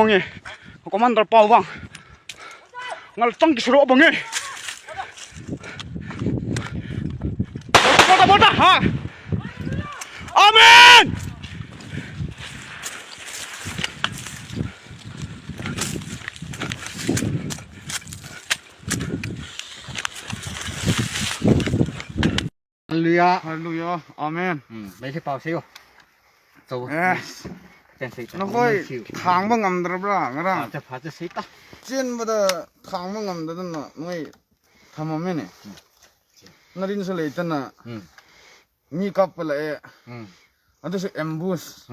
bangi commander pau bang ngal tang kisro bangi bota ha amen Hallelujah. hallelujah amen Mấy cái bao xíu. Rồi. yes Trên xí. nó coi kháng bằng ngầm được bra ngangจะpháจะxí ta. trên bây giờ kháng bằng ngầm được nó ngay tham mà này nó đi nó lấy chân à mi cặp lại anh tôi sẽ ambush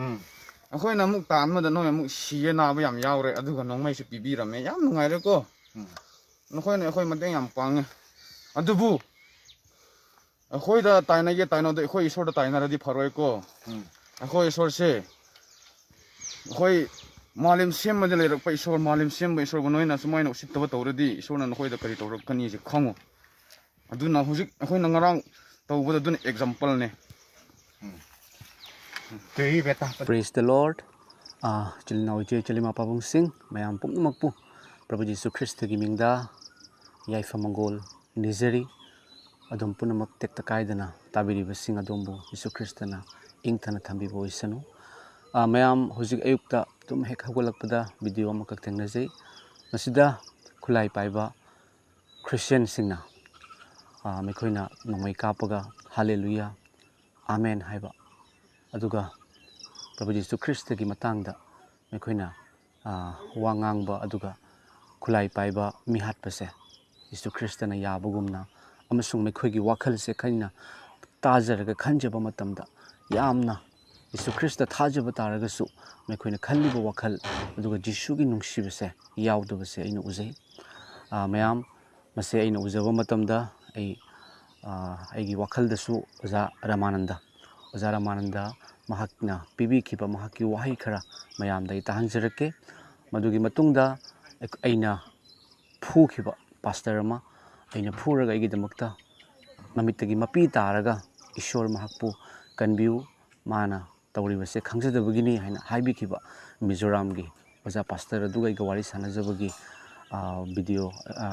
anh coi nằm mục tán mà nó mục xì na bây giờ yao rồi anh tôi còn mấy sự bì rồi mấy yam ngay đấy cô nó coi này coi mà đang yam pang anh tôi bu anh coi đó tai này cái tai nó đấy coi số đó tai nào đi phá rồi cô anh coi số xe coi malim xem mà lấy được phải số malim xem phải số cái nói là số mấy nó xịt tao tao rồi đi số nó coi được cái tao được cái gì chứ không anh tôi nào hujik anh coi nó ngang tao bây giờ tôi example này Praise the Lord. Chili now je chili ma pabung sing mayam pum makpu. Prabhu Jesus Christ gi mingda yai famangol nizeri adom punamak tek takai dana tabiri basing adombu Jesus Christ na ing thana thambi boisanu. Mayam hujik ayukta tum hek hagolak pada video makak tengna jai. Masida khulai paiba Christian singna. Mekoina nomai kapaga hallelujah amen haiba. Aduga Prabhu Jesus Christ gi matangda mekoina wangang ba aduga khulai paiba mihat pase Jesus Christ na yabugumna amasung mekoi gi wakhal se khaina tajar ga khanjaba matamda yamna Jesus Christ thajaba taraga su mekoina khalliba wakhal aduga Jisu gi nungsibase yawdabase aina uzai mayam mase aina uzaba matamda ai gi wakhal da su oza Ramananda mahakna pibi kiba mahaki wahai khara mayam dai tahanjarake madugi matungda aina phu khiba pastor ama aina phuraga igi damakta mamitagi mapi taraga ishor mahakpu kanbiu mana tawribase khangjadabagini haina haibi khiba Mizoram gi oza pastor aduga iga wari sanajabagi video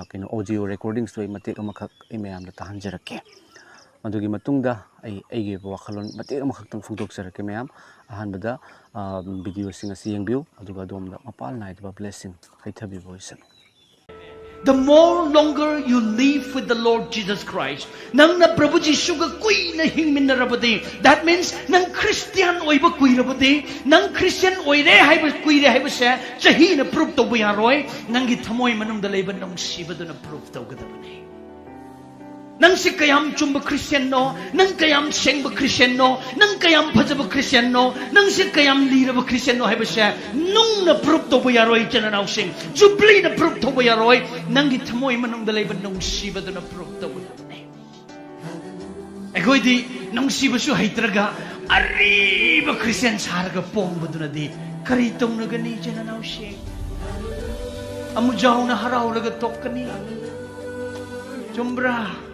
kaino audio recordings toi matek amakhak mayam da tahanjarake Madugi matungda ay wakhalon matik amakhakhtang phungdokjarake mayam ahanbada video singa siyengbiu aduga domda mapal naidba blessing haithabi boisan The more longer you live with the Lord Jesus Christ, nang na Prabhu Jisu ga kui na hingmin na rabadi. That means nang Christian oiba kui rabadi, nang Christian oire haiba kui re haiba sa chahi na proof to buyaroy, nang githamoy manung dalayban nang sibado na proof to gadabani. Nang si kayam chumba Christian no, nang kayam sengba Christian no, nang kayam phajaba Christian no, nang si kayam liraba Christian no hai basa, nung na proof to buyaroy chana naw sing, jubli na proof to buyaroy, nang githamoy manung dalay ban nung siba do na proof to buyaroy. Egoy di nung siba su haitraga, arriba Christian saraga pong ba do na di, karitong na gani chana naw sing, amujaw na haraw laga tok kani, chumbra.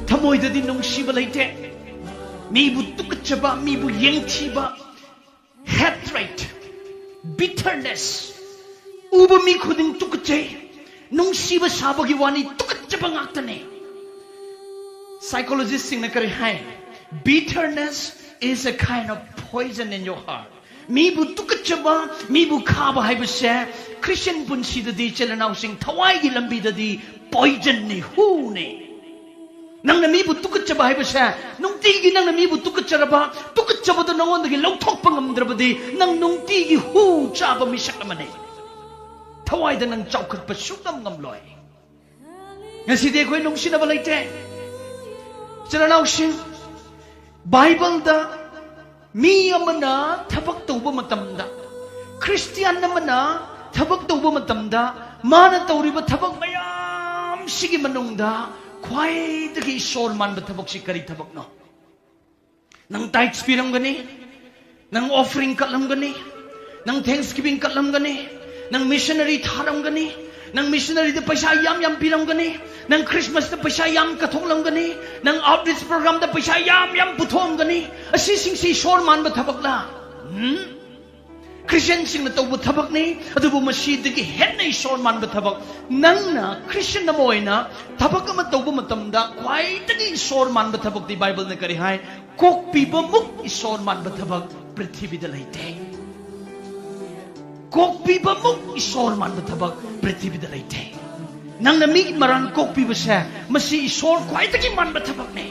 Thamoy da din nung siba laite mibu tukachaba mibu yengchiba hatred bitterness uba mi khuding tukache nung siba sabagi wani tukachaba ngaktane psychologists sing na kare hai bitterness is a kind of poison in your heart mibu tukachaba mibu khaba haibase Christian punsi da di chalanaw sing thawai gi lambi da di poison ni hu ne nang nami bu tukachaba haibasa nung tigi nang nami bu tukacharaba tukachaba to nang ondagi lauthok pangamdrabadi nang nung tigi hu chaba misak amane thawai da nang chawkhat pa sukam ngamloi ngasi de khoi nung sinaba laite charanaw sing Bible da mi amana thabak tawba matamda Christian namana thabak tawba matamda mana tawriba thabak mayam sigi manungda Kwai the Ishor man but tabok si kari tabok no. Nang tithes piram gani, nang offering kalam gani, nang thanksgiving kalam gani, nang missionary tharam gani, nang missionary the paisa yam piram gani, nang Christmas the paisa yam kathonglam gani, nang outreach program the paisa yam puthom gani, asising si Ishor man but tabok la. Christian sing na tawbu thabak ni adubu masidagi henna isor man ba thabak nangna Christian na moina thabak ma tawbu matamda kwai tagi isor man ba thabak di Bible na kari hai kok piba muk isor man ba thabak prithvi da laite kok piba muk isor man ba thabak prithvi da laite nangna mi marang kok piba sa masi isor kwai tagi man ba thabak ni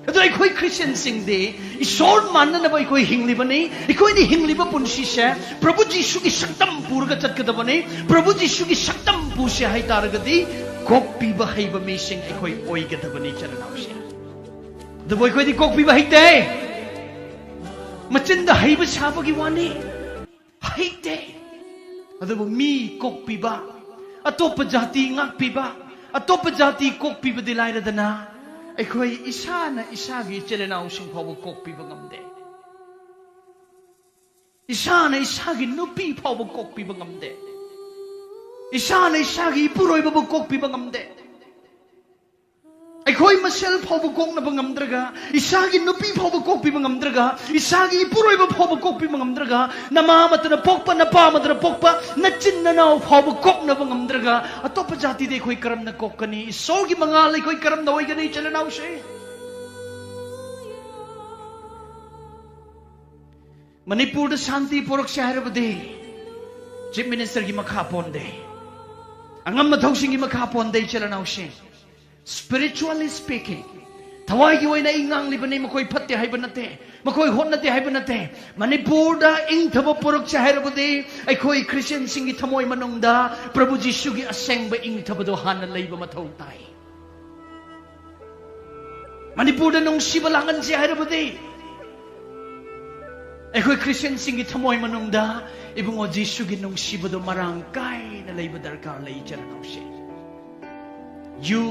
ado ikoi Christian sing de isor manna na ba ikoi hingliba ni ikoi ni hingliba punsi se Prabhu Jisu ki saktam purga chat kada bane Prabhu Jisu ki saktam pu se hai taragadi kok piba hai ba mi sing ikoi oi kada bane charanaw se ado boy ikoi di kok piba hai te machin da hai ba sa ba gi wani hai te ado mi kok piba atop jati ngak piba atop jati kok piba dilai radana Ekoi isana isagi chelanaw sing phaw kok piba ngamde isana isagi nupi phaw kok piba ngamde isana isagi puroi ba kok piba ngamde Ekoi masel phaw kok na bangamdraga isagi nupi phaw kok piba ngamdraga isagi puroi ba phaw kok piba ngamdraga nama matna pokpa na pa matna pokpa na chinna naw phaw kok na bangamdraga atop jati de koi karam na kok kani isogi mangal koi karam na oi gani chelanaw se Manipur da Shanti Purak Shahar bade Chief Minister gi makha ponde angam mathau sing gi makha ponde chelanaw se Spiritually speaking thawai gi oina ingang libani makoi phatte haiba nate makoi honnate haiba nate Manipur da ing thaba Purak Shahar bade aikoi Christian sing gi thamoi manung da Prabhu Jisu gi asengba ing thaba do hana leiba mathau tai Manipur da nung sibalangan Shahar bade Ekoi Christian sing gi thamoi manung da ibungo Jisu gi nung siba do marang kai na leiba darkar lei charanaw se You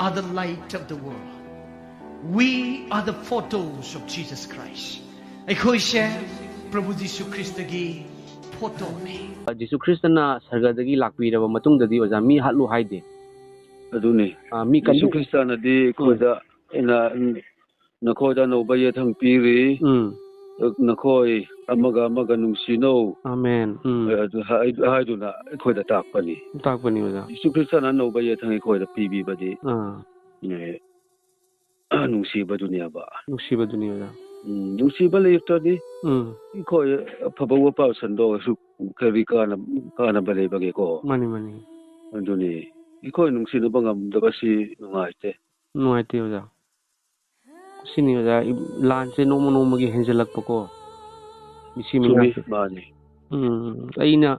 are the light of the world. We are the photos of Jesus Christ. Ekoi se Prabhu Jisu Christ gi photo ne. Jisu Christ na sargadagi lakpi raba matung dadi oza mi hatlu haide. Aduni. Mi kan Jisu Christ na di koda ina nakoda no baye thang piri. Nakoi amaga nungsino. Amen. Adu haidu na koda takpani. Takpani oza. Jisu Christ na no baye thang koda pibi badi. Nungsiba dunia ba. Nungsiba dunia oza. Nungsiba le yutadi. Koi pabawa pa sando su kari kana bale bagi ko. Mani. Aduni. Ikoi nungsino bangam dabasi nungaite. Nungaite oza. Sini oza lan se nomo gi henjelak pako misi mani aina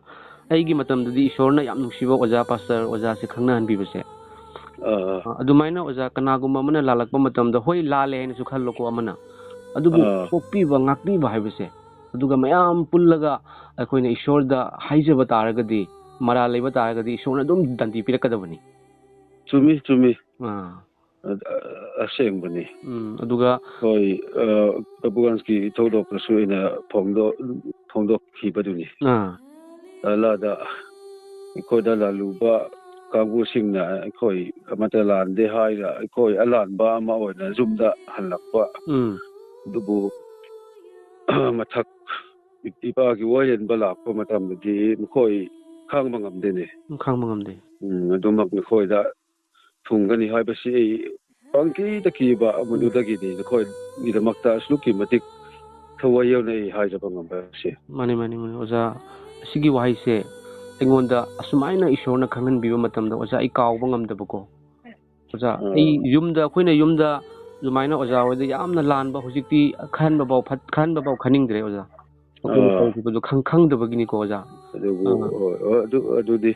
aigi matam dadi ishorna yam nungsiba oza pastor oza se khangna han bibase adumaina oza kanaguma mana lalakpa matam da hoi lale haina su khallo ko amana adubu kokpi ba ngakpi ba haibase aduga mayam pullaga akoina ishorda haijaba taragadi mara leiba taragadi ishorna dum danti pirakadabani chumi asembani aduga hoi Babuganski thodok su ina phongdok khibaduni ala da ikoda laluba kagu singna ikoi amata lan de haira ikoi alan ba ma oina zumda halakwa dubu mathak ipa gi woyen bala ko matam di ikoi khangmangam dene adumak ni khoi da thungani haibasi pangki takiba amunudagi ni khoi gidamakta sluki matik thawayo nei haijaba ngamba se mani oza sigi wahai se engonda asumaina ishorna khangan biba matamda oza ai kawba ngamdabako oza ai yumda khoina yumda zumaina oza oida yamna lanba hujikti khanba baw khaningdre oza du khangdabagini ko oza adu di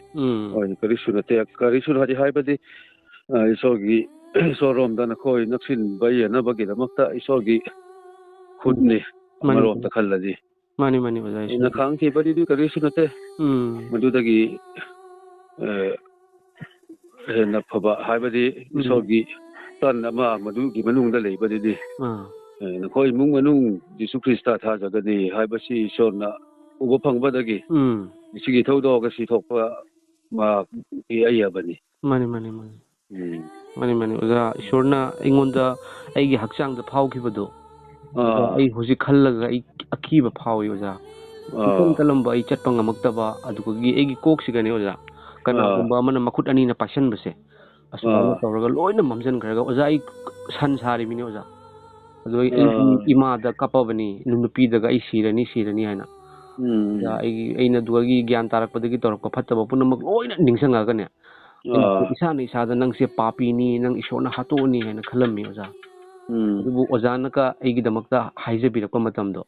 karisuna hadi haibadi isogi isorom dana khoi naksin bayana bagida makta isogi khudni marom ta khalladi mani oza ina khang ki badi du karisuna te madudagi na phaba haibadi isogi tan ama madugi manungda leibadi di na khoi mung manung Jisu Krista tha jagani haibasi isona uba phangbadagi sigi thodo ga si thokpa ma ki ayabani mani oza ishorna ingonda aigi hakchang da phau khibado ai hoji khallaga ai akiba phawi oza Ikon kalamba ay chat pangamakta adugi egi kok sigani oza kana kumba mana makut ani na passion base asuma tawraga loina mamjan kharaga oza ai san sari mini oza adu ai ima da kapabani nunupi daga ai sirani haina ya ai na duagi gyan tarak padagi torok phattaba punamak loina ningsanga gane isa ni isa da nang se papi ni nang isona hatu ni haina khalammi oza adubu oza naka ai gidamakta haijabirakpa matamdo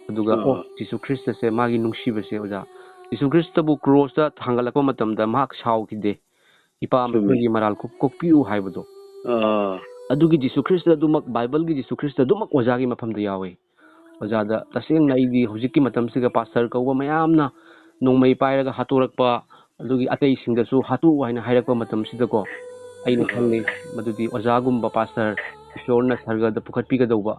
aduga Jisu Krista se magi nungsiba se oza Jisu Krista bu cross ta thangalakpa matamda mak saw kide ipa amgi maral kokpiu haibado adugi Jisu Krista dumak Bible gi Jisu Krista dumak oza gi mafamda yawe oza da taseng na idi hujikki matam siga pastor kawwa mayamna nongmai pairaga haturakpa adugi atei singdasu hatu haina hairakpa matam sidako aina khanne madudi oza gumba pastor ishorna sarga da pukhatpi ga dauba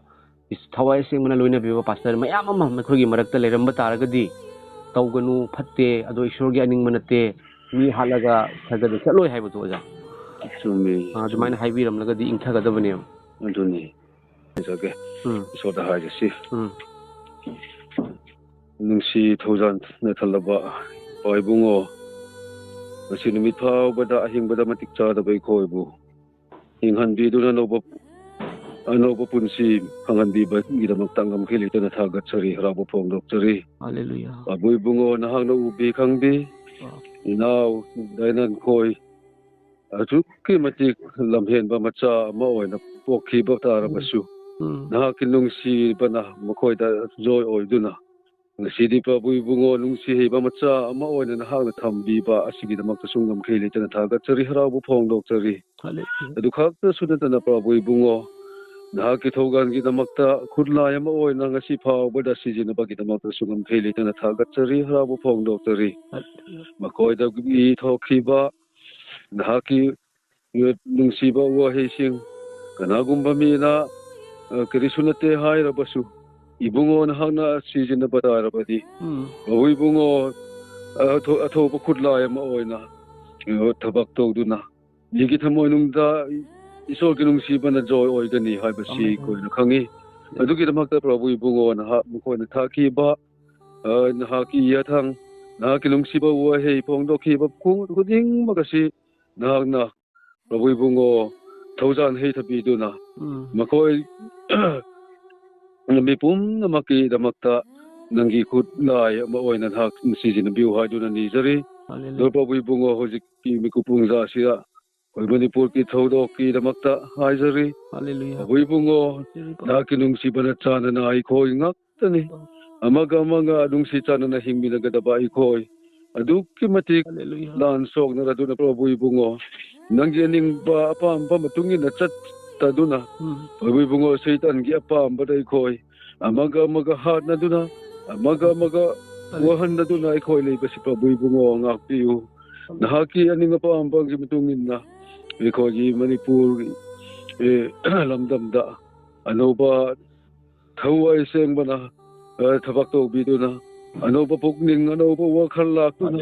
thawai sing mana loina biba pastor mayam ama makhogi marakta leramba taragadi tawganu phatte ado ishor gi aning manate mi halaga sarga da chaloi haibado oza chumi adumaina haibiram lagadi ingthaga dabane aduni jage so da haje si nungsi thousand na thalaba oibungo asi numit phau bada ahing bada matik cha da bai khoi bu inghan bi duna no punsi hangan bi ba gidamak tangam khili tana thagat sari harabu phong dok sari hallelujah abui bungo na hang no ubi khangbi now dainan khoi aju ki matik lamhen ba macha ma oina pokhi ba tara basu na kinung si bana makhoi da joy oi duna ngasi pa bui bungo nung si he ba macha ma oina na hang na thambi ba asigi da mak sungam khili tana thagat sari harabu phong dok sari hallelujah adu khak ta sunata na pa bui bungo na ki thogan gi damakta khudla yam oi na ngasi phau bada sijina ba gi damakta sungam pheli tana thagat chari harabu phong do chari makoi da gi thokhi ba na ki nungsi ba wa he sing kana gumba mi na krisunate hai ra basu ibungo na hangna sijina ba da ra badi oi bungo atho ba khudla yam oi na thabak to du na yigi thamoi nung da isol ki nungsi bana joy oi gani haibasi ko na khangi adugi damakta prabhu ibungo na ha mukho na thaki ba na ha ki ya thang na ki nungsi ba wa he phong do ki ba khung kuding magasi na prabhu ibungo thousand he thabi du na makoi mi pum na maki damakta nangi khut lai ma oi na thak sijin biu ha du na ni jari do prabhu ibungo hojik ki mi kupung za sia Manipur ki thodok ki damakta haizari hallelujah buibungo na kinungsi bana chana na ai khoi ngak tani amaga nungsi chana na hingmi na gada ba ai khoi adu ki matik lan sok na raduna pro buibungo nanggi ning ba apam pa matungi na chat taduna buibungo seitan gi apam ba dai khoi amaga hat na duna amaga wahan na duna ai khoi lei basi pro buibungo ngak piu na haki aning apam pa gi matungin na Because Manipur lamdam da anoba thawai seng bana thabak to biduna anoba pukning anoba wakhal lakuna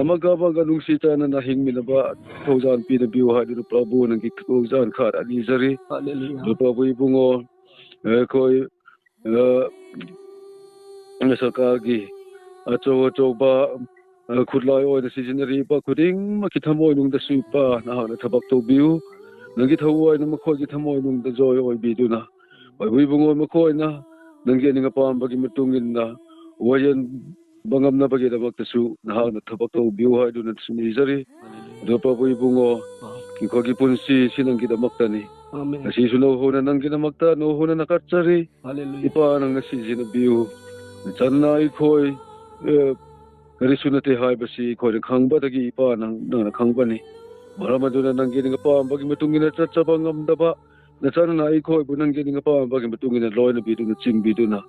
amaga nungsi chana na hingmina ba thousand pi na biu ha du prabhu nang ki thousand khar ani jari prabhu ibungo koi sarkar gi acho ba khudlai oi na seasonary ba khuding ma ki thamoi nung da supa na ha na thabak to biu nangi thawai na makhoi ki thamoi nung da joy oi bi du na oi bui bungo makhoi na nangi ninga pam ba ki matungin na wayan bangam na ba ki da bakta su na ha na thabak to biu ha du na suni jari do pa bui bungo ki ko ki punsi sinang ki da makta ni amen si suno ho na nang ki da makta no ho na nakachari hallelujah ipa nang na season biu chanai khoi Karisunate hai basi khoi khangba dagi pa nang na khangba ni maramaduna nang gi nga pa bagi matungina chacha bangam daba na chana na ai khoi bunang gi nga pa bagi matungina loina bi du na ching bi du na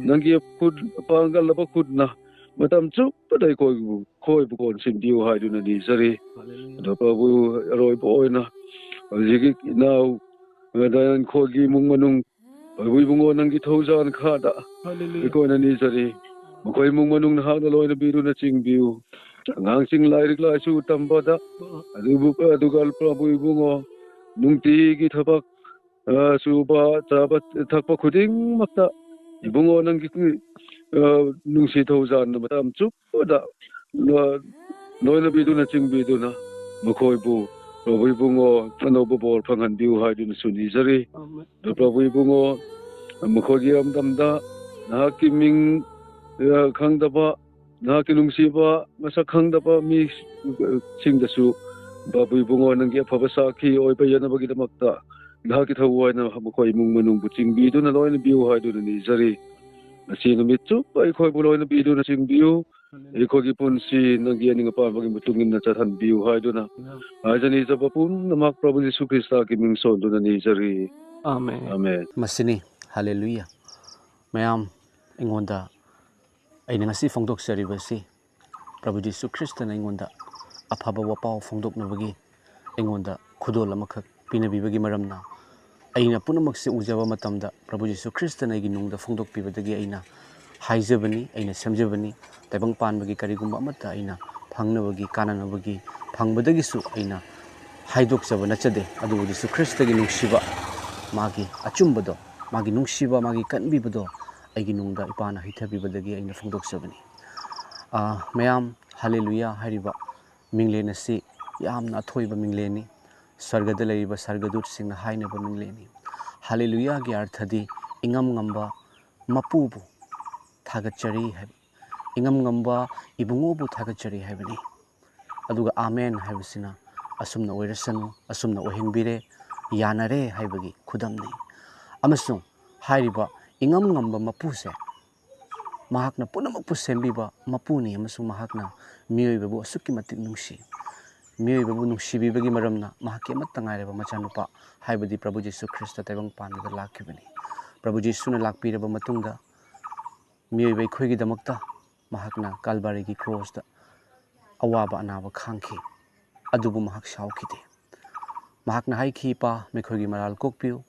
nang gi khud pangal laba khud na matam chu padai khoi bu kon sim diu hai du na ni sari do pa bu roi boy na jigi now dan khoi gi mung manung bu bungo nang gi thousand kha da ko na ni sari Makoi mung manung na hang na loy na biru na ching biu. Ngang sing lai rik lai su tamba da. Adugal prabhu ibungo. Nung ti gi thabak su ba chaba thakpa khuding makta. ibungo nang ki nung si thau jan na matam chup da noi na bi du na ching bi du na makhoi bu Prabhu ibungo ano bo bor phangan biu hai du na suni jari Prabhu ibungo makhogi amdamda na ki ming khangdaba na ki nungsiba masa khangdaba mi singdasu babu ibungo nang gi phaba ki oi pa yana bagi damakta na ki thawai na makhoi mung manung bu chingbi du na loi na biu hai du ni jari asi no mitchu ai khoi bu loi na bi du na chingbiu ai khoi gi punsi nang gi ani pa bagi mutungin na chathan biu hai du na ajani japapun namak Prabhu Jesu Krista ki ming son du na ni jari Amen. amen Masini, hallelujah. Mayam, ingonda, ay ngasi fongdok saribasi. Prabhu Jesu Krista na ingonda, apaba wapaw fongdok na bagi, ingonda, kudol amakak, pinabibagi maramna. Ay na punamak si ujaba matamda, Prabhu Jesu Krista na iginungda fongdok pibadagi ay na haizabani, ay na samjabani, taibang pan bagi karigumba amata ay na pangnabagi, kananabagi, pangbadagisu ay na haidok saba na chade, adu Jesu Krista ginungsiba. Magi achumbado magi nungsiba magi kanbibado ay ginungda ipana hithabibadagi ay nafongdoksabani mayam hallelujah hariba minglena si yamna athoiba mingleni sargada laiba sargadut singna hainaba mingleni hallelujah gi arthadi ingam ngamba mapubu thagachari habi ingam ngamba ibungobu thagachari habani aduga amen habisina asumna oirasanu asumna ohenbire yanare haibagi khudamni amasung hairiba ingam ngamba mapuse mahakna punamakpu sembiba mapuni amasung mahakna miyoibabu asukki matik nungsi miyoibabu nungsibibagi maramna mahakki amatta ngaireba machanupa haibadi Prabhu Jesu Krista taibang panada lakhibani Prabhu Jesu na lakpiraba matungda miyoibai khoigi damakta mahakna Kalbarigi cross da awaba anaba khangki adubu mahak shaukide mahakna haiki pa mekhogi maral kokpiu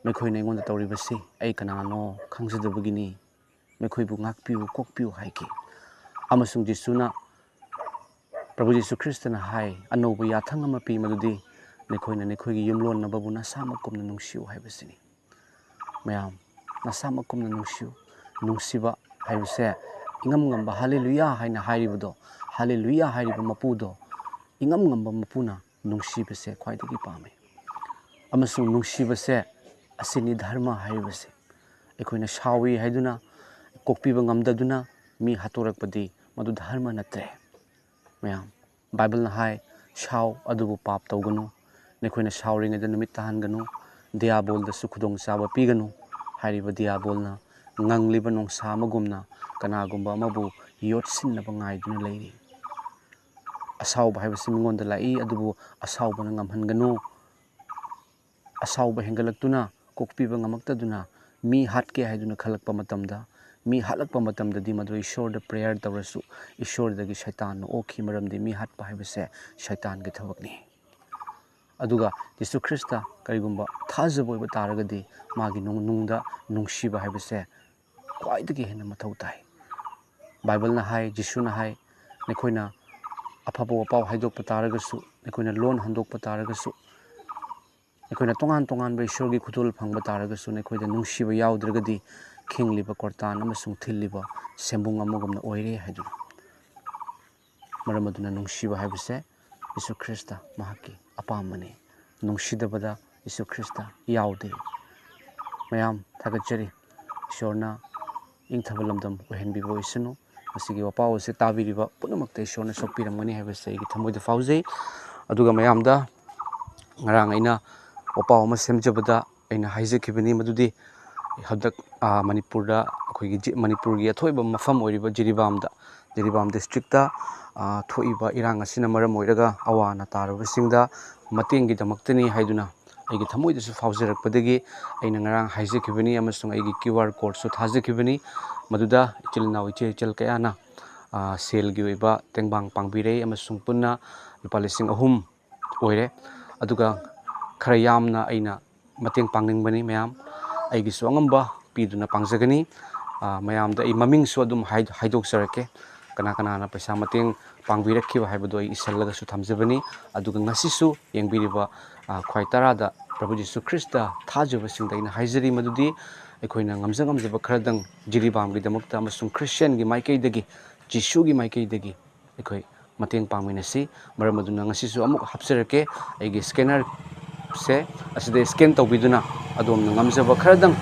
mekhoi na ingonda tawribasi ai kanano khangsadabagini mekhoi bu ngakpiu kokpiu haiki amasung Jesuna Prabhu Jesu Krista na hai anoba yathang ama pi madudi nekhoi na nekhoigi yumlon na babu na samakum na nungsiu haibasini mayam na samakum na nungsiu nungsiba haibase ingam ngamba hallelujah haina hairibudo hallelujah hairiba mapudo ingam ngamba mapuna nungsibase khwaidagi pame amasung nungsibase asini dharma haibase ekoina shawi haiduna kokpiba ngamdaduna mi hatorakpadi madu dharma natre mayam bible na hai shaw adubu pap tawganu nekoina shawring eda numit tahanganu diabol da sukhudong saba piganu hairiba diabol na ngangliba nongsa magumna kanagumba amabu yotsin na bangaiduna leiri asawba haibasi mingonda lai adubu asawba na ngamhanganu asawba hengalaktuna kokpiba ngamaktaduna mi hatke haiduna khalakpa matamda mi halakpa matamda di madu ishor da prayer tawrasu ishor dagi shaitan no okhi maramdi mi hatpa haibase shaitan ge thabakni aduga Jesu Krista karigumba thajabo iba taragadi magi nungda nungsiba haibase kwaidagi hena mathau tai bible na hai Jesu na hai nekoina afaba wapaw haidokpa taragasu nekoina lon handokpa taragasu nekoina tongan tongan ba ishorgi khudul phangba taragasu nekoida nungsiba yaudragadi khingliba kortan amasung thilliba sembung amagumna oire haiduna maramaduna nungsiba haibase Jesu Krista mahaki apamani nungsidabada Jesu Krista yaude mayam thagachari ishorna ingthabalamdam ohenbiba oisanu masigi wapaw se tabiriba punamakta ishorna sokpiramgani haibase igi thamoida faujei aduga mayamda ngarang aina wapaw ama semjabada aina haijakibani madudi hadak manipurda akhoi manipurgi athoiba mafam oiriba Jiribam district da thoiba irang asina maram oiraga awana tarabasingda matengi damaktani haiduna aigi thamoidasu faujarakpadagi aina ngarang haijakibani amasung aigi QR code su thajakibani maduda ichilnaw ichel kayana selgi oiba tengbang pangbirei amasung punna lupa 3,000 oire aduga khara yamna aina mateng pangningbani mayam aigi su angamba piduna pangjagani mayamda ai mamingsu adum haidokjarake kana na paisa mateng pangbirakhiba haibado ai isellaga su thamjabani aduga ngasisu yengbiriba khwai tarada Prabhu Jesu Krista thajabasingda ina haijari madudi ꯑꯩꯈꯣꯏꯅ ꯉꯝꯖꯕ ꯈꯔꯗꯪ ꯖꯤꯔꯤꯕꯥꯝꯒꯤꯗꯃꯛꯇ ꯑꯃꯁꯨꯡ ꯈ꯭ꯔꯤꯁꯇꯤꯌꯟꯒꯤ ꯃꯥꯏꯀꯩꯗꯒꯤ ꯖꯤꯁꯨꯒꯤ ꯃꯥꯏꯀꯩꯗꯒꯤ ꯑꯩꯈꯣꯏ ꯃꯇꯦꯡ ꯄꯥꯡꯃꯤꯟꯅꯁꯤ ꯃꯔꯝ ꯑꯗꯨꯅ ꯉꯁꯤꯁꯨ ꯑꯃꯨꯛ ꯍꯥꯞꯆꯔꯛꯀꯦ ꯑꯩꯒꯤ ꯁ꯭ꯀꯦꯅꯔꯁꯦ ꯑꯁꯤꯗ ꯁ꯭ꯀꯦꯟ ꯇꯧꯕꯤꯗꯨꯅ ꯑꯗꯣꯝꯅ ꯉꯝꯖꯕ ꯈꯔꯗꯪ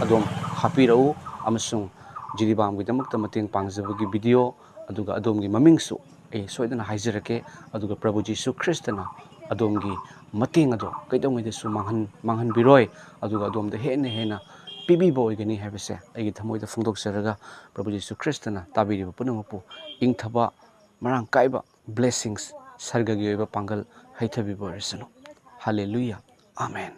ꯑꯗꯣꯝ ꯍꯥꯞꯄꯤꯔꯛꯎ ꯑꯃꯁꯨꯡ ꯖꯤꯔꯤꯕꯥꯝꯒꯤꯗꯃꯛꯇ ꯃꯇꯦꯡ ꯄꯥꯡꯖꯕꯒꯤ ꯚꯤꯗꯤꯑꯣ ꯑꯗꯨꯒ ꯑꯗꯣꯝꯒꯤ ꯃꯃꯤꯡꯁꯨ ꯑꯩ ꯁꯣꯏꯗꯅ ꯍꯥꯏꯖꯔꯛꯀꯦ ꯑꯗꯨꯒ ꯄ꯭ꯔꯚꯨ ꯖꯤꯁꯨ ꯈ꯭ꯔꯤꯁꯇꯅ ꯑꯗꯣꯝꯒꯤ ꯃꯇꯦꯡ ꯑꯗꯣ ꯀꯩꯗꯧꯉꯩꯗꯁꯨ ꯃꯥꯡꯍꯟꯕꯤꯔꯣꯏ ꯑꯗꯨꯒ ꯑꯗꯣꯝꯗ ꯍꯦꯟꯅ ꯄꯤꯕꯤꯕ ꯑꯣꯏꯒꯅꯤ ꯍꯥꯏꯕꯁꯦ ꯑꯩꯒꯤ ꯊꯃꯣꯏꯗ ꯐꯣꯡꯗꯣꯛꯆꯔꯒ ꯄ꯭ꯔꯚꯨ ꯖꯤꯁꯨ ꯈ꯭ꯔꯤꯁꯇꯅ ꯇꯥꯕꯤꯔꯤꯕ ꯄꯨꯝꯅꯃꯛꯄꯨ ꯏꯪꯊꯕ ꯃꯔꯥꯡ ꯀꯥꯏꯕ ꯕ꯭ꯂꯦꯁꯤꯡꯁ ꯁꯔꯒꯒꯤ ꯑꯣꯏꯕ ꯄꯥꯡꯒꯜ ꯍꯩꯊꯕꯤꯕ ꯑꯣꯏꯔꯁꯅꯨ ꯍꯜꯂꯦꯂꯨꯌꯥ ꯑꯥꯃꯦꯟ